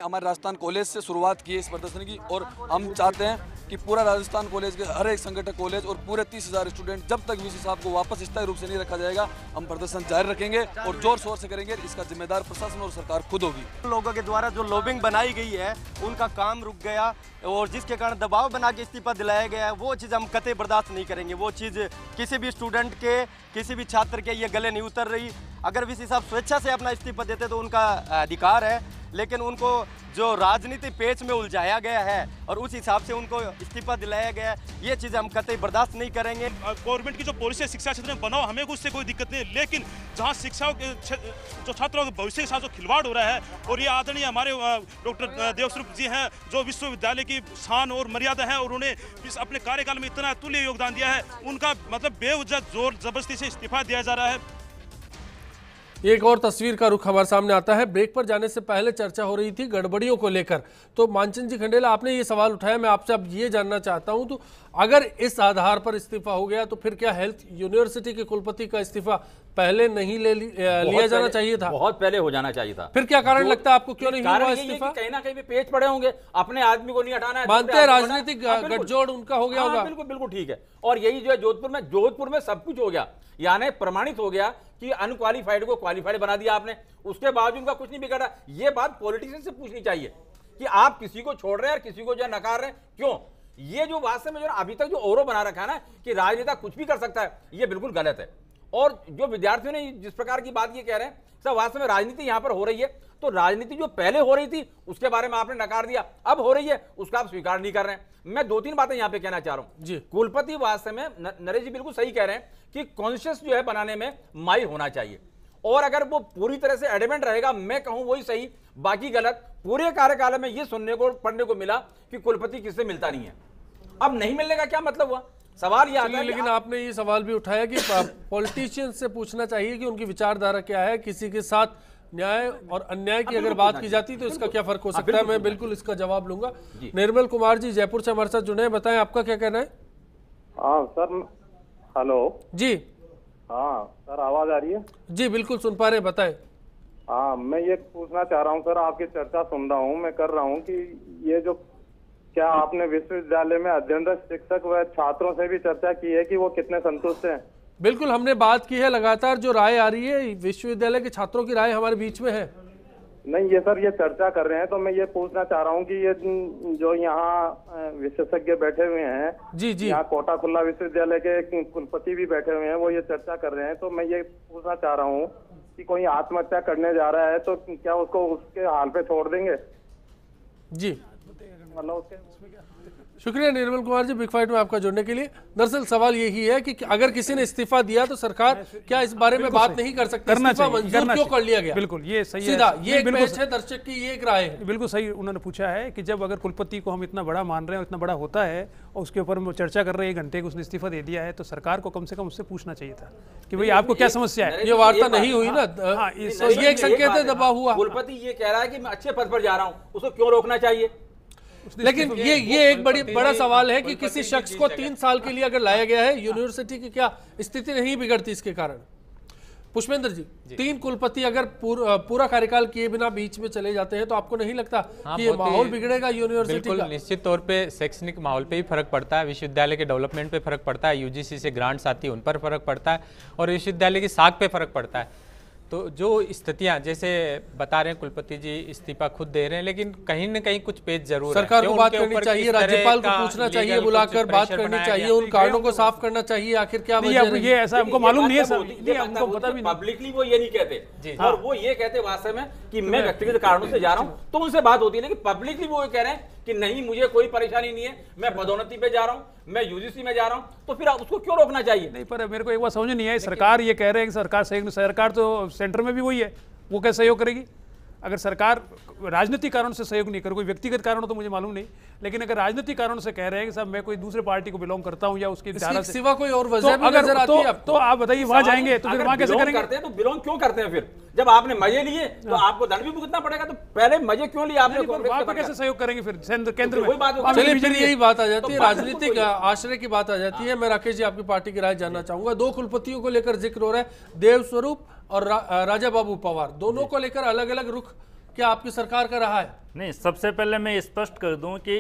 हमारे राजस्थान कॉलेज से शुरुआत की है इस प्रदर्शन की, और हम चाहते हैं कि पूरा राजस्थान कॉलेज के हर एक संगठन कॉलेज और पूरे 30,000 स्टूडेंट, जब तक वीसी साहब को वापस स्थायी रूप से नहीं रखा जाएगा, हम प्रदर्शन जारी रखेंगे और जोर शोर से करेंगे। इसका जिम्मेदार प्रशासन और सरकार खुद होगी। लोगों के द्वारा जो लॉबिंग बनाई गई है उनका काम रुक गया और जिसके कारण दबाव बना के इस्तीफा दिलाया गया है, वो चीज़ हम कतई बर्दाश्त नहीं करेंगे। वो चीज़ किसी भी स्टूडेंट के, किसी भी छात्र के ये गले नहीं उतर रही। अगर वीसी साहब स्वेच्छा से अपना इस्तीफा देते तो उनका अधिकार है, लेकिन उनको जो राजनीति पेच में उलझाया गया है और उस हिसाब से उनको इस्तीफा दिलाया गया है, ये चीज़ें हम कतई बर्दाश्त नहीं करेंगे। गवर्नमेंट की जो पॉलिसी है शिक्षा क्षेत्र में बनाओ, हमें उससे कोई दिक्कत नहीं है, लेकिन जहाँ शिक्षा जो छात्रों के भविष्य के साथ जो खिलवाड़ हो रहा है, और ये आदरणीय हमारे डॉक्टर देवस्वरूप जी हैं जो विश्वविद्यालय की शान और मर्यादा है, और उन्हें अपने कार्यकाल में इतना तुल्य योगदान दिया है, उनका मतलब बेवजह जोर जबरदस्ती से इस्तीफा दिया जा रहा है। एक और तस्वीर का रुख हमारे सामने आता है। ब्रेक पर जाने से पहले चर्चा हो रही थी गड़बड़ियों को लेकर, तो मानचंद जी खंडेला आपने ये सवाल उठाया, मैं आपसे अब ये जानना चाहता हूं, तो अगर इस आधार पर इस्तीफा हो गया तो फिर क्या हेल्थ यूनिवर्सिटी के कुलपति का इस्तीफा पहले नहीं लिया जाना चाहिए था? बहुत पहले हो जाना चाहिए था। फिर क्या कारण लगता है आपको, क्यों नहीं हुआ इस्तीफा? कहीं ना कहीं पे पेच पड़े होंगे, अपने आदमी को नहीं हटाना है, मानते हैं राजनीतिक गठजोड़ उनका हो गया होगा। बिल्कुल बिल्कुल ठीक है। और यही जो है जोधपुर में सब कुछ हो गया, यानी प्रमाणित हो गया कि अनक्वालिफाइड को क्वालिफाइड बना दिया आपने, उसके बावजूद उनका कुछ नहीं बिगड़ा। ये बात पॉलिटिशियन से पूछनी चाहिए कि आप किसी को छोड़ रहे हैं और किसी को जो है नकार रहे हैं, क्यों? ये जो वास्तव में जो अभी तक जो ओरो बना रखा है ना कि राजनेता कुछ भी कर सकता है, ये बिल्कुल गलत है। और जो विद्यार्थियों ने जिस प्रकार की बात ये कह रहे हैं, सब वास्तव में राजनीति यहां पर हो रही है, तो राजनीति जो पहले हो रही थी उसके बारे में आपने नकार दिया, अब हो रही है उसका आप स्वीकार नहीं कर रहे हैं। मैं 2-3 बातें यहां पे कहना चाह रहा हूं जी। कुलपति वास्तव में नरेश जी बिल्कुल सही कह रहे हैं कि कॉन्शियस जो है बनाने में माहिर होना चाहिए, और अगर वो पूरी तरह से एडमेंट रहेगा, मैं कहूं वही सही बाकी गलत। पूरे कार्यकाल में ये सुनने को पढ़ने को मिला कि कुलपति किससे मिलता नहीं है। अब नहीं मिलने का क्या मतलब हुआ? सवाल ये आता है, लेकिन आपने ये सवाल भी उठाया कि पॉलिटिशियन से पूछना चाहिए कि उनकी विचारधारा क्या है, किसी के साथ न्याय और अन्याय की अगर बात की जाती तो इसका क्या फर्क हो सकता है। मैं बिल्कुल इसका जवाब लूंगा। निर्मल कुमार जी जयपुर से हमारे साथ जुड़े हैं, बताएं आपका क्या कहना है। हाँ सर, हेलो जी। हाँ सर, आवाज आ रही है? जी बिल्कुल सुन पा रहे हैं, बताएं। हाँ, मैं ये पूछना चाह रहा हूँ सर, आपकी चर्चा सुन रहा हूँ, मैं कर रहा हूँ कि ये जो क्या आपने विश्वविद्यालय में अध्ययनरत शिक्षक व छात्रों से भी चर्चा की है कि वो कितने संतुष्ट हैं? बिल्कुल हमने बात की है, लगातार जो राय आ रही है विश्वविद्यालय के छात्रों की राय हमारे बीच में है। नहीं, ये सर ये चर्चा कर रहे हैं, तो मैं ये पूछना चाह रहा हूँ कि ये जो यहाँ विशेषज्ञ बैठे हुए हैं, जी जी, यहाँ कोटा खुल्ला विश्वविद्यालय के कुलपति भी बैठे हुए हैं, वो ये चर्चा कर रहे हैं, तो मैं ये पूछना चाह रहा हूँ कि कोई आत्महत्या करने जा रहा है तो क्या उसको उसके हाल पे छोड़ देंगे? जी मतलब उसके शुक्रिया निर्मल कुमार जी बिग फाइट में आपका जुड़ने के लिए। दरअसल सवाल यही है कि अगर किसी ने इस्तीफा दिया तो सरकार क्या इस बारे में बात नहीं कर सकती? इस्तीफा मंजूर क्यों कर लिया गया? बिल्कुल ये सही है, सीधा ये एक मैच है, दर्शक की ये एक राय है। बिल्कुल सही उन्होंने पूछा है कि जब अगर कुलपति को हम इतना बड़ा मान रहे हैं, इतना बड़ा होता है और उसके ऊपर हम चर्चा कर रहे हैं 1 घंटे को उसने इस्तीफा दे दिया है, तो सरकार को कम से कम उससे पूछना चाहिए था कि भाई आपको क्या समस्या है। ये वार्ता नहीं हुई ना, ये एक संकेत है दबा हुआ। कुलपति ये कह रहा है कि मैं अच्छे पद पर जा रहा हूँ, उसको क्यों रोकना चाहिए? लेकिन ये एक बड़ा सवाल है कि किसी शख्स को 3 साल के लिए अगर लाया गया है, यूनिवर्सिटी की क्या स्थिति नहीं बिगड़ती इसके कारण? पुष्पेंद्र जी, 3 कुलपति अगर पूरा कार्यकाल किए बिना बीच में चले जाते हैं तो आपको नहीं लगता कि ये माहौल बिगड़ेगा यूनिवर्सिटी का? निश्चित तौर पे शैक्षणिक माहौल पे ही फर्क पड़ता है, विश्वविद्यालय के डेवलपमेंट पे फर्क पड़ता है, यूजीसी से ग्रांट्स आती है उन पर फर्क पड़ता है, और विश्वविद्यालय की साख पे फर्क पड़ता है। तो जो स्थितियां जैसे बता रहे हैं, कुलपति जी इस्तीफा खुद दे रहे हैं, लेकिन कहीं न कहीं कुछ पेच जरूर है। सरकार को बात करनी चाहिए, राज्यपाल को पूछना चाहिए, बुलाकर बात करनी चाहिए, उन कारणों को साफ करना चाहिए, आखिर क्या वजह है? ये ऐसा हमको मालूम नहीं है सर, हमको पता भी नहीं। पब्लिकली वो ये नहीं कहते, और वो ये कहते वास्तव में कि मैं व्यक्तिगत कारणों से जा रहा हूँ, तो उनसे बात होती है, लेकिन पब्लिकली वो कह रहे हैं कि नहीं मुझे कोई परेशानी नहीं है, मैं पदोन्नति पे जा रहा हूँ, मैं यूजीसी में जा रहा हूँ, तो फिर उसको क्यों रोकना चाहिए? नहीं, पर मेरे को एक बात समझ नहीं आई, सरकार ये कह रहे हैं कि सरकार तो सेंटर में भी वही है, वो कैसे सहयोग करेगी? अगर सरकार राजनीतिक कारणों से सहयोग नहीं करे, कोई व्यक्तिगत कारण हो तो मुझे मालूम नहीं, लेकिन अगर राजनीतिक कारणों से कह रहे हैं कि साहब मैं कोई दूसरे पार्टी को बिलोंग करता हूं या उसकी धारा से सिवा कोई और वजह भी नजर आती है तो आप बताइए वहां जाएंगे तो फिर वहां कैसे करेंगे? करते हैं तो बिलोंग क्यों करते हैं? फिर जब आपने मजे लिए तो आपको दंड भी भुगतना पड़ेगा, तो पहले मजे क्यों लिए आपने? वहां पे कैसे सहयोग करेंगे फिर केंद्र में? चलिए फिर यही बात आ जाती है, राजनीतिक आश्रय की बात आ जाती है। मैं राकेश जी आपकी पार्टी की राय जानना चाहूंगा। 2 कुलपतियों को लेकर जिक्र हो रहा है, देवस्वरूप और राजा बाबू पवार, दोनों को लेकर अलग अलग रुख क्या आपकी सरकार का रहा है? नहीं, सबसे पहले मैं स्पष्ट कर दूं कि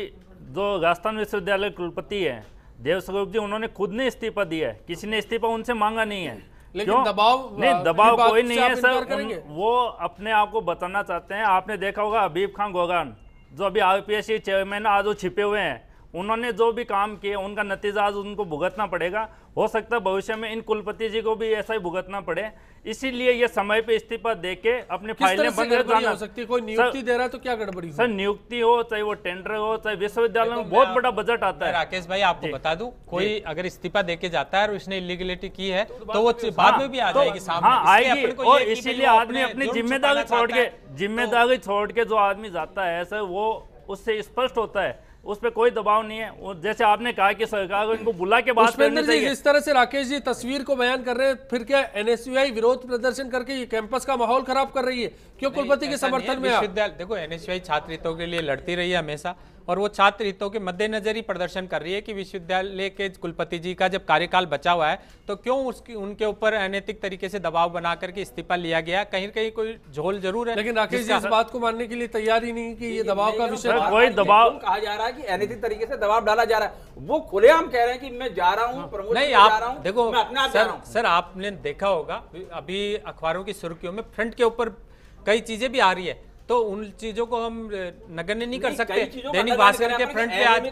जो राजस्थान विश्वविद्यालय कुलपति है देवस्वरूप जी, उन्होंने खुद ने इस्तीफा दिया है, किसी ने इस्तीफा उनसे मांगा नहीं है। लेकिन दबाव नहीं, दबाव कोई नहीं है इनकार सर, करेंगे? वो अपने आप को बताना चाहते हैं। आपने देखा होगा हबीब खान गोगान जो अभी आरपीएससी चेयरमैन आज वो छिपे हुए हैं, उन्होंने जो भी काम किए उनका नतीजा आज उनको भुगतना पड़ेगा। हो सकता है भविष्य में इन कुलपति जी को भी ऐसा ही भुगतना पड़े, इसीलिए ये समय पे इस्तीफा देके अपनी फाइलें बंद हो सकती है? कोई नियुक्ति दे रहा है तो क्या गड़बड़ी? सर नियुक्ति हो, चाहे वो टेंडर हो, चाहे विश्वविद्यालय में बहुत बड़ा बजट आता है। राकेश भाई आपको बता दूं, कोई अगर इस्तीफा देके जाता है और उसने इलीगलिटी की है तो वो बाद में भी आ जाएगी सामने। हाँ आएगी, और इसीलिए आदमी अपनी जिम्मेदारी छोड़ के जो आदमी जाता है सर, वो उससे स्पष्ट होता है, उस पर कोई दबाव नहीं है। जैसे आपने कहा कि सरकार को इनको बुला के बात करनी चाहिए। जिस तरह से राकेश जी तस्वीर को बयान कर रहे हैं, फिर क्या एनएसयूआई विरोध प्रदर्शन करके ये कैंपस का माहौल खराब कर रही है? क्यों कुलपति के समर्थन में? विश्वविद्यालय देखो, एनएसयूआई छात्र हितों के लिए लड़ती रही है हमेशा, और वो छात्र हितों के मद्देनजर ही प्रदर्शन कर रही है कि विश्वविद्यालय के कुलपति जी का जब कार्यकाल बचा हुआ है तो क्यों उनके ऊपर अनैतिक तरीके से दबाव बना करके इस्तीफा लिया गया। कहीं कहीं कोई झोल जरूर है, लेकिन राकेश जी इस बात को मानने के लिए तैयार ही नहीं कि ये दबाव का विषय। कोई दबाव कहा जा रहा है कि अनैतिक तरीके से दबाव डाला जा रहा है, वो खुलेआम कह रहे हैं कि मैं जा रहा हूं, प्रमोशन नहीं जा रहा हूं, देखो मैं अपने आप जा रहा हूं। सर आपने देखा होगा अभी अखबारों की सुर्खियों में फ्रंट के ऊपर कई चीजें भी आ रही है, तो उन चीजों को हम नगण्य नहीं कर सकते। दैनिक भास्कर के फ्रंट पे आज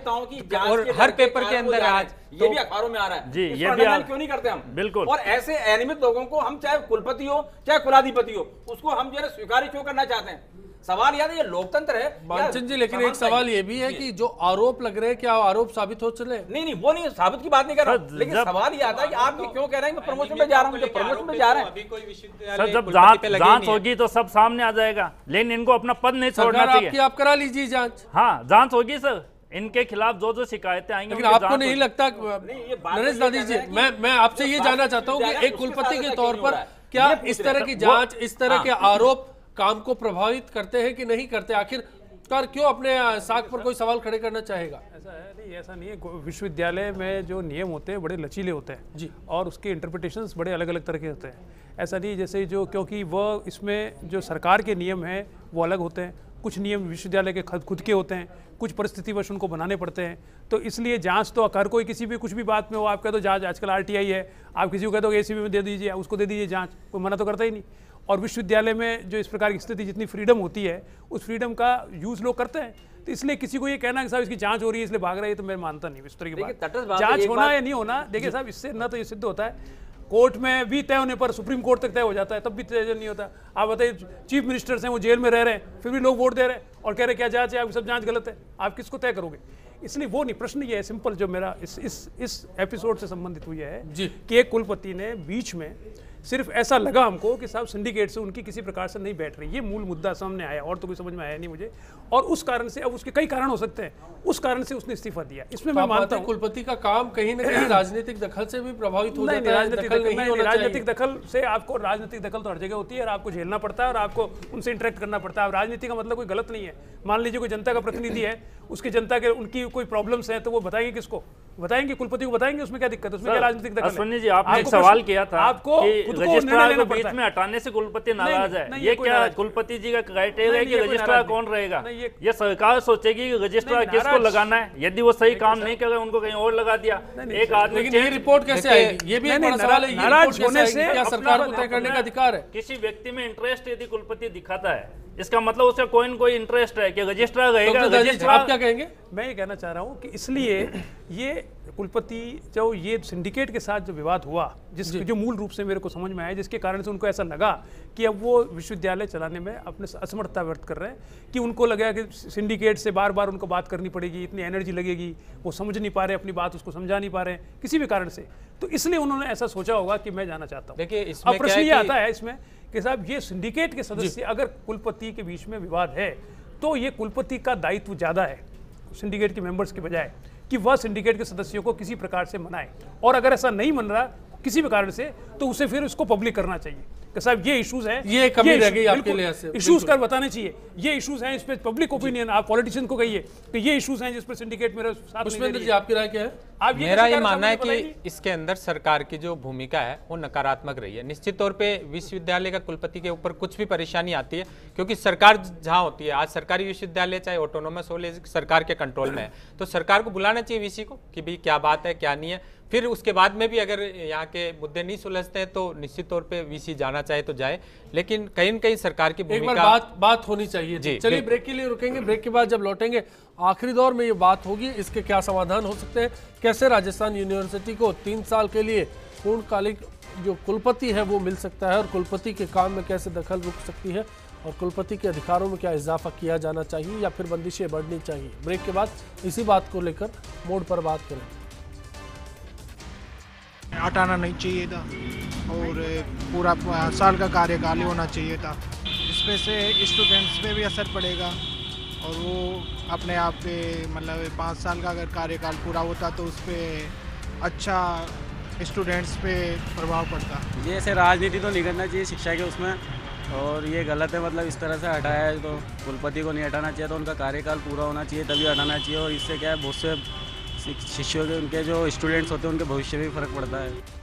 और हर पेपर के अंदर आज ये भी अखबारों में आ रहा है जी, इस ये पर भी नगण्य क्यों नहीं करते हम? बिल्कुल। और ऐसे अनियमित लोगों को हम, चाहे कुलपति हो चाहे कुलाधिपति हो, उसको हम जो है स्वीकार क्यों करना चाहते हैं? सवाल याद है, ये लोकतंत्र है मानचंद जी। लेकिन एक सवाल ये भी है कि जो आरोप लग रहे हैं, क्या आरोप साबित हो चले? नहीं, वो नहीं, साबित की बात नहीं कर रहा, लेकिन सवाल ये आता है कि आप क्यों कह रहे हैं मैं प्रमोशन में जा रहा हूं? जो प्रमोशन में जा रहे हैं सर, जब जांच होगी तो सब सामने आ जाएगा, लेकिन इनको अपना पद नहीं छोड़ना चाहिए। आप करा लीजिए जांच। हाँ, जांच होगी सर, इनके खिलाफ जो शिकायतें आएंगी। लेकिन आपको नहीं लगता, नरेश दादी जी, मैं आपसे ये जानना चाहता हूँ कि एक कुलपति के तौर पर क्या इस तरह की जांच, इस तरह के आरोप काम को प्रभावित करते हैं कि नहीं करते? आखिरकार क्यों अपने साख पर कोई सवाल खड़े करना चाहेगा? ऐसा है नहीं, ऐसा नहीं है। विश्वविद्यालय में जो नियम होते हैं बड़े लचीले होते हैं जी, और उसके इंटरप्रिटेशंस बड़े अलग अलग तरह के होते हैं। ऐसा नहीं जैसे जो, क्योंकि वह इसमें जो सरकार के नियम हैं वो अलग होते हैं, कुछ नियम विश्वविद्यालय के खुद के होते हैं, कुछ परिस्थितिवश उनको बनाने पड़ते हैं। तो इसलिए जांच तो हर कोई किसी भी कुछ भी बात में हो, आप कह दो जांच, आजकल आरटीआई है, आप किसी को कह दो एसीबी में दे दीजिए, उसको दे दीजिए जांच, कोई मना तो करता ही नहीं। और विश्वविद्यालय में जो इस प्रकार की स्थिति, जितनी फ्रीडम होती है, उस फ्रीडम का यूज लोग करते हैं। तो इसलिए किसी को ये कहना कि साहब इसकी जांच हो रही है इसलिए भाग रहा है, तो मैं मानता नहीं इस तरह की बात। जांच होना या नहीं होना, देखिए साहब, इससे न तो ये सिद्ध होता है, कोर्ट में भी तय होने पर सुप्रीम कोर्ट तक तय हो जाता है, तब भी तय नहीं होता। आप बताइए, चीफ मिनिस्टर्स हैं, वो जेल में रह रहे हैं, फिर भी लोग वोट दे रहे हैं और कह रहे क्या जांच है, आपकी सब जांच गलत है, आप किसको तय करोगे? इसलिए वो नहीं, प्रश्न ये है सिंपल, जो मेरा इस एपिसोड से संबंधित हुई है कि एक कुलपति ने बीच में सिर्फ ऐसा लगा हमको कि साहब सिंडिकेट से उनकी किसी प्रकार से नहीं बैठ रही, ये मूल मुद्दा सामने आया, और तो कोई समझ में आया नहीं मुझे। और उस कारण से, अब उसके कई कारण हो सकते हैं, उस कारण से उसने इस्तीफा दिया। इसमें मैं मानता हूं कुलपति का काम कहीं ना कहीं राजनीतिक दखल से भी प्रभावित हो जाता है। राजनीतिक दखल से आपको, राजनीतिक दखल तो हर जगह होती है और आपको झेलना पड़ता है और आपको उनसे इंटरेक्ट करना पड़ता है। राजनीति का मतलब कोई गलत नहीं है। मान लीजिए कोई जनता का प्रतिनिधि है, उसकी जनता के उनकी कोई प्रॉब्लम्स है, तो वो बताएंगे किसको? बताएंगे कुलपति को, बताएंगे। उसमें क्या दिक्कत है? उसमें क्या राजनीतिक दखल है? अश्विनी जी, आपने एक सवाल किया था आपको रजिस्ट्रार को बीच में हटाने से कुलपति नाराज है, ये क्या कुलपति जी का क्राइटेरिया है कि रजिस्ट्रार कौन रहेगा? ये सरकार सोचेगी कि रजिस्ट्रार किसको लगाना है, यदि वो सही काम नहीं कर रहे उनको कहीं और लगा दिया एक आदमी। लेकिन ये रिपोर्ट कैसे आएगी? ये भी एक बड़ा सवाल है। नाराज होने से क्या सरकार को तय करने का अधिकार है? किसी व्यक्ति में इंटरेस्ट यदि कुलपति दिखाता है, इसका मतलब उसका कोई न कोई इंटरेस्ट है कि रजिस्ट्रार रहेगा। रजिस्ट्रार आप क्या कहेंगे? मैं ये कहना चाह रहा हूँ कि इसलिए ये कुलपति, जो ये सिंडिकेट के साथ जो विवाद हुआ, जो मूल रूप से मेरे को समझ में आया, जिसके कारण से उनको ऐसा लगा कि अब वो विश्वविद्यालय चलाने में अपने असमर्थता व्यक्त कर रहे हैं, कि उनको लगा कि सिंडिकेट से बार बार उनको बात करनी पड़ेगी, इतनी एनर्जी लगेगी, वो समझ नहीं पा रहे अपनी बात, उसको समझा नहीं पा रहे किसी भी कारण से। तो इसलिए उन्होंने ऐसा सोचा होगा कि मैं जाना चाहता हूँ। देखिए, अब प्रश्न ये आता है इसमें कि साहब, ये सिंडिकेट के सदस्य, अगर कुलपति के बीच में विवाद है, तो ये कुलपति का दायित्व ज्यादा है सिंडिकेट के मेंबर्स के बजाय कि वह सिंडिकेट के सदस्यों को किसी प्रकार से मनाए, और अगर ऐसा नहीं मन रहा किसी भी कारण से, तो उसे फिर उसको पब्लिक करना चाहिए। कि साहब ये इश्यूज हैं, ये कमी रह गई आपके लिए ऐसे, इश्यूज कर बताने चाहिए, ये इश्यूज हैं, इस पे पब्लिक ओपिनियन आप पॉलिटिशियन को कहिए कि ये इश्यूज हैं जिस पर सिंडिकेट मेरे साथ पुष्पेंद्र जी आपकी राय क्या है? आप मेरा ये मानना है कि इसके अंदर सरकार की जो भूमिका है वो नकारात्मक रही है। निश्चित तौर पे विश्वविद्यालय का कुलपति के ऊपर कुछ भी परेशानी आती है, क्योंकि सरकार जहाँ होती है, आज सरकारी विश्वविद्यालय चाहे ऑटोनोमस हो, सरकार के कंट्रोल में है, तो सरकार को बुलाना चाहिए वीसी को कि भाई क्या बात है क्या नहीं है। फिर उसके बाद में भी अगर यहाँ के मुद्दे नहीं सुलझते हैं तो निश्चित तौर पे वीसी जाना चाहे तो जाए, लेकिन कहीं न कहीं सरकार की भूमिका एक बार बात होनी चाहिए। जी चलिए ब्रेक के लिए रुकेंगे, ब्रेक के बाद जब लौटेंगे आखिरी दौर में ये बात होगी, इसके क्या समाधान हो सकते हैं, कैसे राजस्थान यूनिवर्सिटी को 3 साल के लिए पूर्णकालिक जो कुलपति है वो मिल सकता है, और कुलपति के काम में कैसे दखल रुक सकती है, और कुलपति के अधिकारों में क्या इजाफा किया जाना चाहिए या फिर बंदिशें बढ़नी चाहिए। ब्रेक के बाद इसी बात को लेकर मोड़ पर बात करेंगे। हटाना नहीं चाहिए था और पूरा साल का कार्यकाल ही होना चाहिए था, इसमें से स्टूडेंट्स पे भी असर पड़ेगा और वो अपने आप पे मतलब 5 साल का अगर कार्यकाल पूरा होता तो उस पर अच्छा स्टूडेंट्स पे प्रभाव पड़ता। ये ऐसे राजनीति तो नहीं करना चाहिए शिक्षा के उसमें, और ये गलत है, मतलब इस तरह से हटाया है तो कुलपति को नहीं हटाना चाहिए, तो उनका कार्यकाल पूरा होना चाहिए तभी हटाना चाहिए। और इससे क्या है, बहुत से शिष्यों के उनके जो स्टूडेंट्स होते हैं उनके भविष्य में भी फर्क पड़ता है।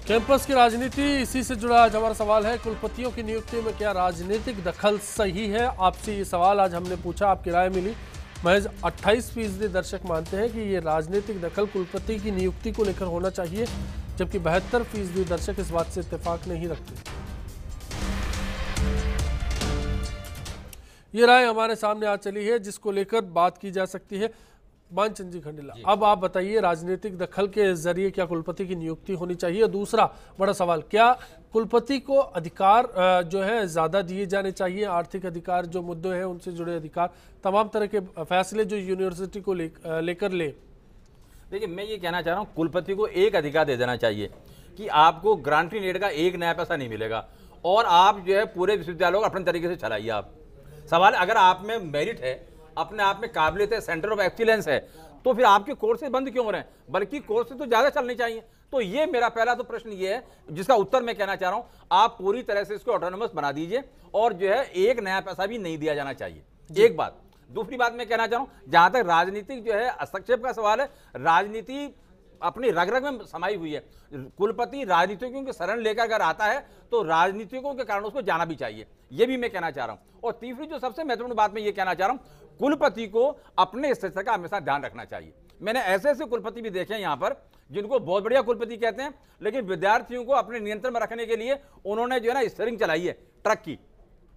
कैंपस की राजनीति, इसी से जुड़ा आज हमारा सवाल है, कुलपतियों की नियुक्ति में क्या राजनीतिक दखल सही है? आपसे ये सवाल आज हमने पूछा, आपकी राय मिली। महज 28% दर्शक मानते हैं कि ये राजनीतिक दखल कुलपति की नियुक्ति को लेकर होना चाहिए, जबकि 72% दर्शक इस बात से इत्तेफाक नहीं रखते। ये राय हमारे सामने आ चली है जिसको लेकर बात की जा सकती है। मानचंद जी खंडेला, अब आप बताइए, राजनीतिक दखल के जरिए क्या कुलपति की नियुक्ति होनी चाहिए? दूसरा बड़ा सवाल, क्या कुलपति को अधिकार जो है ज्यादा दिए जाने चाहिए? आर्थिक अधिकार, जो मुद्दे हैं उनसे जुड़े अधिकार, तमाम तरह के फैसले जो यूनिवर्सिटी को लेकर ले। देखिए, मैं ये कहना चाह रहा हूँ, कुलपति को एक अधिकार दे देना चाहिए कि आपको ग्रांटी नेट का 1 नया पैसा नहीं मिलेगा और आप जो है पूरे विश्वविद्यालय को अपने तरीके से चलाइए। आप सवाल, अगर आप में मेरिट है, अपने आप में काबिलियत है, सेंटर ऑफ एक्सीलेंस है, तो फिर आपके कोर्सेज बंद क्यों हो रहे हैं? बल्कि कोर्सेज तो ज़्यादा चलने चाहिए। तो ये मेरा पहला तो प्रश्न ये है जिसका उत्तर मैं कहना चाह रहा हूँ, आप पूरी तरह से इसको ऑटोनोमस बना दीजिए और जो है 1 नया पैसा भी नहीं दिया जाना चाहिए। एक बात। दूसरी बात मैं कहना चाह रहा हूँ, जहाँ तक राजनीतिक जो है हस्तक्षेप का सवाल है, राजनीति अपनी रग रग में समाई हुई है। कुलपति राजनीतिकों के शरण लेकर अगर आता है तो राजनीतिकों के कारण उसको जाना भी चाहिए, ये भी मैं कहना चाह रहा हूं। और तीसरी जो सबसे महत्वपूर्ण बात मैं ये कहना चाह रहा हूं, कुलपति को अपने स्तर का हमेशा ध्यान रखना चाहिए। मैंने ऐसे ऐसे कुलपति भी देखे हैं यहाँ पर जिनको बहुत बढ़िया कुलपति कहते हैं, लेकिन विद्यार्थियों को अपने नियंत्रण में रखने के लिए उन्होंने जो है ना स्टीयरिंग चलाई है ट्रक की,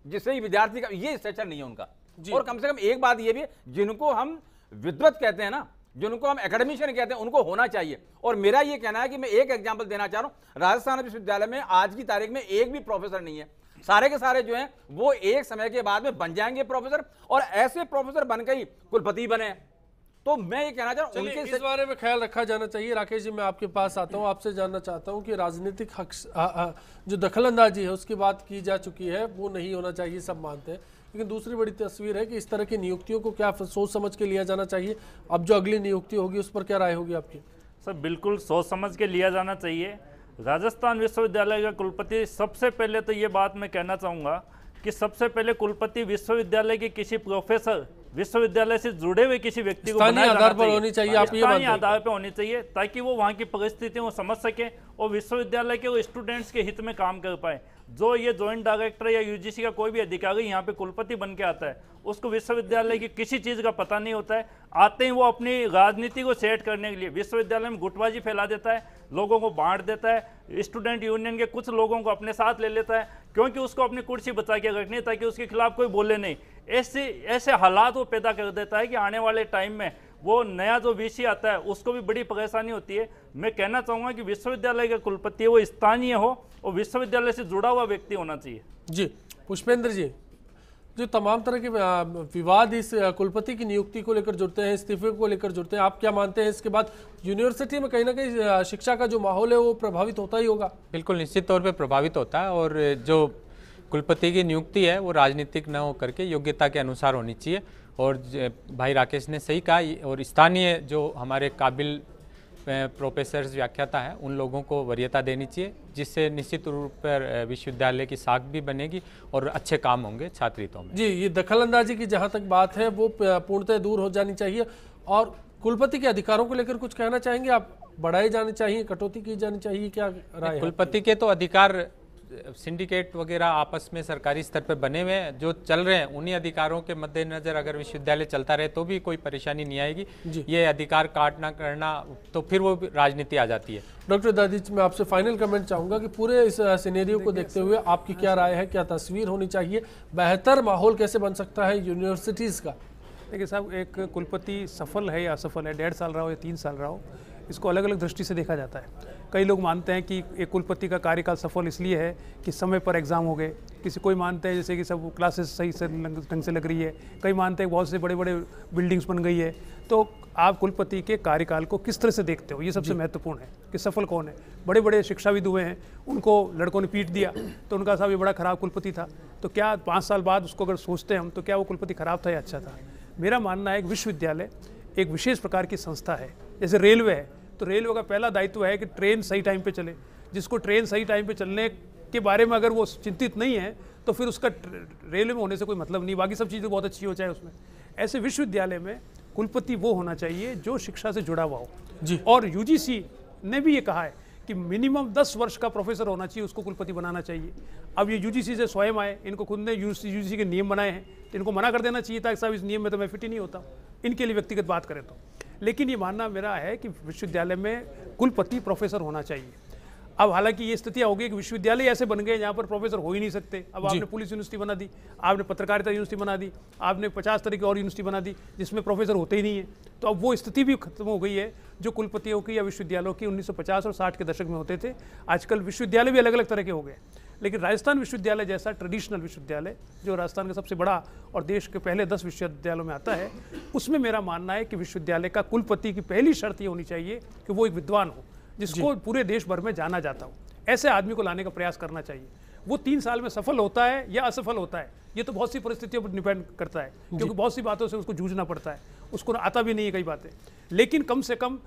जिससे ही विद्यार्थी का ये स्ट्रक्चर नहीं है उनका। और कम से कम एक बात ये भी, जिनको हम विद्वत कहते हैं ना, जिनको हम एकेडमिशियन कहते हैं, उनको होना चाहिए। और मेरा ये कहना है कि मैं एक एग्जांपल देना चाह रहा हूं, राजस्थान विश्वविद्यालय में आज की तारीख में एक भी प्रोफेसर नहीं है। सारे के सारे जो हैं वो एक समय के बाद में बन जाएंगे प्रोफेसर, और ऐसे प्रोफेसर बनकर ही कुलपति बने। तो मैं ये कहना चाह रहा हूं, उनके इस बारे में ख्याल रखा जाना चाहिए। राकेश जी, मैं आपके पास आता हूं, आपसे जानना चाहता हूं कि राजनीतिक जो दखलंदाजी है उसकी बात की जा चुकी है, वो नहीं होना चाहिए, सब मानते हैं, लेकिन दूसरी बड़ी तस्वीर है कि इस तरह की नियुक्तियों को क्या सोच समझ के लिया जाना चाहिए? अब जो अगली नियुक्ति होगी उस पर क्या राय होगी आपकी? सर, बिल्कुल सोच समझ के लिया जाना चाहिए। राजस्थान विश्वविद्यालय का कुलपति, सबसे पहले तो ये बात मैं कहना चाहूँगा कि सबसे पहले कुलपति विश्वविद्यालय के किसी प्रोफेसर, विश्वविद्यालय से जुड़े हुए किसी व्यक्ति को स्थानीय आधार पर होनी चाहिए, आप ये स्थानीय आधार पर होनी चाहिए, ताकि वो वहाँ की परिस्थितियों को समझ सके और विश्वविद्यालय के वो स्टूडेंट्स के हित में काम कर पाए। जो ये जॉइंट डायरेक्टर या यूजीसी का कोई भी अधिकारी यहाँ पे कुलपति बन के आता है, उसको विश्वविद्यालय की किसी चीज़ का पता नहीं होता है। आते ही वो अपनी राजनीति को सेट करने के लिए विश्वविद्यालय में गुटबाजी फैला देता है, लोगों को बांट देता है, स्टूडेंट यूनियन के कुछ लोगों को अपने साथ ले लेता है, क्योंकि उसको अपनी कुर्सी बचा के रखनी है ताकि उसके खिलाफ कोई बोले नहीं। ऐसे हालात वो पैदा कर देता है कि आने वाले टाइम में वो नया जो वीसी आता है उसको भी बड़ी परेशानी होती है। मैं कहना चाहूँगा कि विश्वविद्यालय का कुलपति वो स्थानीय हो और विश्वविद्यालय से जुड़ा हुआ व्यक्ति होना चाहिए। जी पुष्पेंद्र जी, जो तमाम तरह के विवाद इस कुलपति की नियुक्ति को लेकर जुड़ते हैं, इस्तीफे को लेकर जुड़ते हैं, आप क्या मानते हैं इसके बाद यूनिवर्सिटी में कहीं ना कहीं शिक्षा का जो माहौल है वो प्रभावित होता ही होगा? बिल्कुल निश्चित तौर पे प्रभावित होता है, और जो कुलपति की नियुक्ति है वो राजनीतिक न होकर के योग्यता के अनुसार होनी चाहिए। और भाई राकेश ने सही कहा, और स्थानीय जो हमारे काबिल प्रोफेसर्स व्याख्याता हैं उन लोगों को वरीयता देनी चाहिए, जिससे निश्चित रूप पर विश्वविद्यालय की साख भी बनेगी और अच्छे काम होंगे छात्र हितों में। जी, ये दखलंदाजी की जहाँ तक बात है वो पूर्णतः दूर हो जानी चाहिए। और कुलपति के अधिकारों को लेकर कुछ कहना चाहेंगे आप? बढ़ाए जाने चाहिए, कटौती की जानी चाहिए, क्या राय है? कुलपति के तो अधिकार सिंडिकेट वगैरह आपस में सरकारी स्तर पर बने हुए हैं, जो चल रहे हैं उन्हीं अधिकारों के मद्देनजर अगर विश्वविद्यालय चलता रहे तो भी कोई परेशानी नहीं आएगी। ये अधिकार काटना करना तो फिर वो राजनीति आ जाती है। डॉक्टर दादीच, मैं आपसे फाइनल कमेंट चाहूंगा कि पूरे इस सिनेरियो को देखते हुए आपकी क्या राय है, क्या तस्वीर होनी चाहिए, बेहतर माहौल कैसे बन सकता है यूनिवर्सिटीज का? देखिए साहब, एक कुलपति सफल है या असफल है, 1.5 साल रहा हो या 3 साल रहा हो, इसको अलग अलग दृष्टि से देखा जाता है। कई लोग मानते हैं कि एक कुलपति का कार्यकाल सफल इसलिए है कि समय पर एग्ज़ाम हो गए, किसी कोई मानते हैं जैसे कि सब क्लासेस सही से ढंग से लग रही है, कई मानते हैं बहुत से बड़े बड़े बिल्डिंग्स बन गई है। तो आप कुलपति के कार्यकाल को किस तरह से देखते हो, ये सबसे महत्वपूर्ण है कि सफल कौन है। बड़े बड़े शिक्षाविद हुए हैं, उनको लड़कों ने पीट दिया तो उनका साहब ये बड़ा ख़राब कुलपति था, तो क्या 5 साल बाद उसको अगर सोचते हैं हम तो क्या वो कुलपति ख़राब था या अच्छा था? मेरा मानना है एक विश्वविद्यालय एक विशेष प्रकार की संस्था है। जैसे रेलवे है, तो रेलवे का पहला दायित्व है कि ट्रेन सही टाइम पे चले। जिसको ट्रेन सही टाइम पे चलने के बारे में अगर वो चिंतित नहीं है तो फिर उसका रेलवे में होने से कोई मतलब नहीं, बाकी सब चीज़ें बहुत अच्छी हो चाहे उसमें। ऐसे विश्वविद्यालय में कुलपति वो होना चाहिए जो शिक्षा से जुड़ा हुआ हो जी। और यूजीसी ने भी ये कहा है कि मिनिमम 10 वर्ष का प्रोफेसर होना चाहिए, उसको कुलपति बनाना चाहिए। अब ये यूजीसी से स्वयं आए, इनको खुद ने यूजीसी के नियम बनाए हैं, तो इनको मना कर देना चाहिए था कि साहब इस नियम में तो मैं फिट ही नहीं होता, इनके लिए व्यक्तिगत बात करें तो। लेकिन ये मानना मेरा है कि विश्वविद्यालय में कुलपति प्रोफेसर होना चाहिए। अब हालांकि ये स्थितियाँ हो गई कि विश्वविद्यालय ऐसे बन गए जहाँ पर प्रोफेसर हो ही नहीं सकते। अब आपने पुलिस यूनिवर्सिटी बना दी, आपने पत्रकारिता यूनिवर्सिटी बना दी, आपने 50 तरह की और यूनिवर्सिटी बना दी जिसमें प्रोफेसर होते ही नहीं है। तो अब वो स्थिति भी खत्म हो गई है जो कुलपतियों की या विश्वविद्यालयों की 1950 और 60 के दशक में होते थे। आजकल विश्वविद्यालय भी अलग अलग तरह के हो गए, लेकिन राजस्थान विश्वविद्यालय जैसा ट्रेडिशनल विश्वविद्यालय जो राजस्थान का सबसे बड़ा और देश के पहले 10 विश्वविद्यालयों में आता है, उसमें मेरा मानना है कि विश्वविद्यालय का कुलपति की पहली शर्त ये होनी चाहिए कि वो एक विद्वान हो जिसको पूरे देश भर में जाना जाता हो। ऐसे आदमी को लाने का प्रयास करना चाहिए। वो 3 साल में सफल होता है या असफल होता है ये तो बहुत सी परिस्थितियों पर डिपेंड करता है, क्योंकि बहुत सी बातों से उसको जूझना पड़ता है, उसको आता भी नहीं है कई बातें। लेकिन कम से कम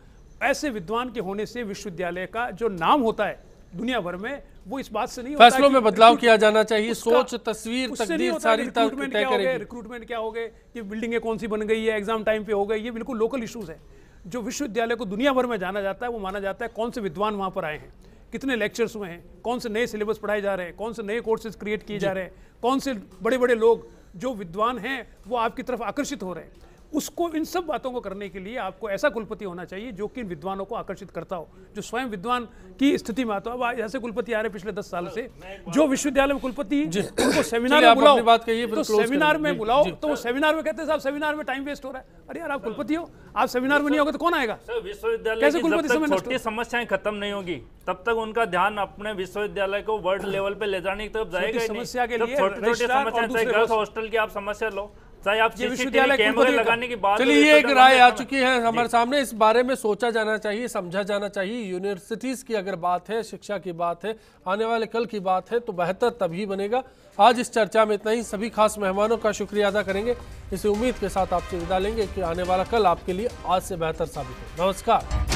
ऐसे विद्वान के होने से विश्वविद्यालय का जो नाम होता है दुनिया भर में, वो इस बात से नहीं होता। फैसलों में बदलाव किया जाना चाहिए, सोच, तस्वीर, तकदीर सारी रिक्रूटमेंट क्या हो गए, कि बिल्डिंगें कौन सी बन गई है, एग्जाम टाइम पे हो गई, ये बिल्कुल लोकल इश्यूज है। जो विश्वविद्यालय को दुनिया भर में जाना जाता है वो माना जाता है कौन से विद्वान वहाँ पर आए हैं, कितने लेक्चर्स हुए हैं, कौन से नए सिलेबस पढ़ाए जा रहे हैं, कौन से नए कोर्सेज क्रिएट किए जा रहे हैं, कौन से बड़े बड़े लोग जो विद्वान हैं वो आपकी तरफ आकर्षित हो रहे हैं। उसको इन सब बातों को करने के लिए आपको ऐसा कुलपति होना चाहिए जो कि इन विद्वानों को आकर्षित करता हो, जो स्वयं विद्वान की स्थिति में आता हो। अब ऐसे कुलपति आ रहे पिछले 10 साल से, जो विश्वविद्यालय में कुलपति उनको सेमिनार में बुलाओ, तो सेमिनार में बुलाओ तो वो सेमिनार में कहते हैं साहब सेमिनार में टाइम वेस्ट हो रहा है। अरे यार आप कुलपति हो, आप सेमिनार में नहीं होगे तो कौन आएगा? विश्वविद्यालय की जब तक छोटी समस्याएं खत्म नहीं होगी तब तक उनका ध्यान अपने विश्वविद्यालय को वर्ल्ड लेवल पे ले जाने की तरफ जाएगा। समस्या के लिए छोटी समस्या, चाहे गर्ल्स हॉस्टल की आप समस्या लो, चाहे आप विश्वविद्यालय कैमरे लगाने की बात। चलिए, ये एक राय आ चुकी है हमारे सामने, इस बारे में सोचा जाना चाहिए, समझा जाना चाहिए। यूनिवर्सिटीज की अगर बात है, शिक्षा की बात है, आने वाले कल की बात है, तो बेहतर तभी बनेगा। आज इस चर्चा में इतना ही। सभी खास मेहमानों का शुक्रिया अदा करेंगे। इसी उम्मीद के साथ आपसे विदा लेंगे कि आने वाला कल आपके लिए आज से बेहतर साबित हो। नमस्कार।